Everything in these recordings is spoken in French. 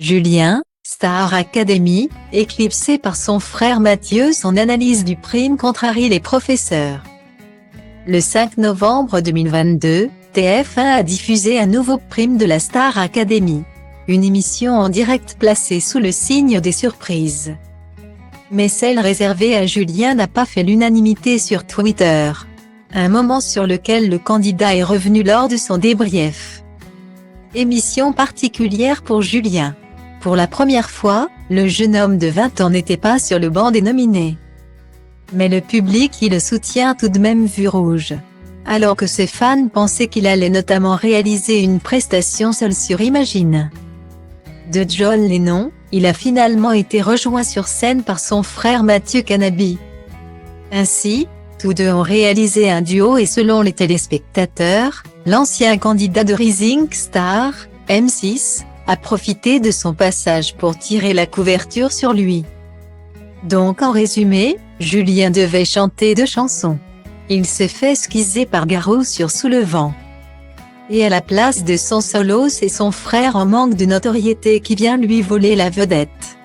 Julien, Star Academy, éclipsé par son frère Mathieu, son analyse du prime contrarie les professeurs. Le 5 novembre 2022, TF1 a diffusé un nouveau prime de la Star Academy. Une émission en direct placée sous le signe des surprises. Mais celle réservée à Julien n'a pas fait l'unanimité sur Twitter. Un moment sur lequel le candidat est revenu lors de son débrief. Émission particulière pour Julien. Pour la première fois, le jeune homme de 20 ans n'était pas sur le banc des nominés. Mais le public qui le soutient tout de même vu rouge. Alors que ses fans pensaient qu'il allait notamment réaliser une prestation seul sur Imagine. De John Lennon, il a finalement été rejoint sur scène par son frère Mathieu Canabi. Ainsi, tous deux ont réalisé un duo et selon les téléspectateurs, l'ancien candidat de Rising Star, M6, a profité de son passage pour tirer la couverture sur lui. Donc en résumé, Julien devait chanter 2 chansons. Il s'est fait esquiser par Garou sur Sous le vent. Et à la place de son solo, c'est son frère en manque de notoriété qui vient lui voler la vedette.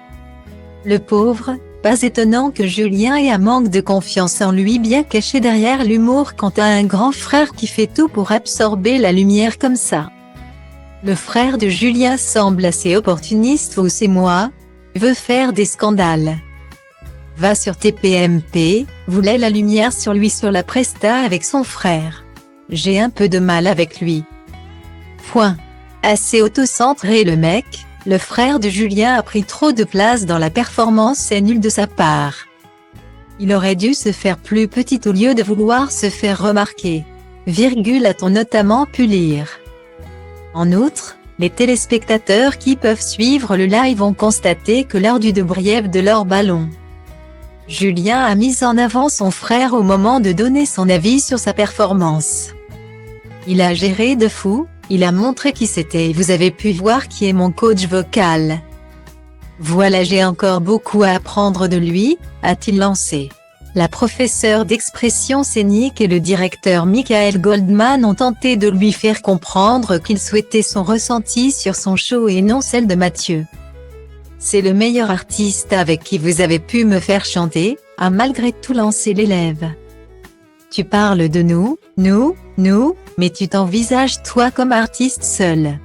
Le pauvre, pas étonnant que Julien ait un manque de confiance en lui bien caché derrière l'humour quant à un grand frère qui fait tout pour absorber la lumière comme ça. Le frère de Julien semble assez opportuniste ou c'est moi, veut faire des scandales. Va sur TPMP, voulait la lumière sur lui sur la presta avec son frère. J'ai un peu de mal avec lui. Point. Assez autocentré le mec, le frère de Julien a pris trop de place dans la performance, c'est nul de sa part. Il aurait dû se faire plus petit au lieu de vouloir se faire remarquer. Virgule a-t-on notamment pu lire. En outre, les téléspectateurs qui peuvent suivre le live ont constaté que lors du débrief de leur ballon, Julien a mis en avant son frère au moment de donner son avis sur sa performance. Il a géré de fou, il a montré qui c'était et vous avez pu voir qui est mon coach vocal. Voilà, j'ai encore beaucoup à apprendre de lui, a-t-il lancé. La professeure d'expression scénique et le directeur Michael Goldman ont tenté de lui faire comprendre qu'ils souhaitaient son ressenti sur son show et non celle de Mathieu. C'est le meilleur artiste avec qui vous avez pu me faire chanter, a malgré tout lancé l'élève. Tu parles de nous, mais tu t'envisages toi comme artiste seul.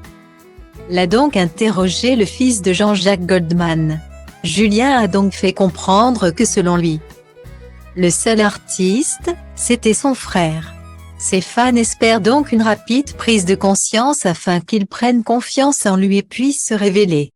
L'a donc interrogé le fils de Jean-Jacques Goldman. Julien a donc fait comprendre que selon lui, le seul artiste, c'était son frère. Ses fans espèrent donc une rapide prise de conscience afin qu'ils prennent confiance en lui et puissent se révéler.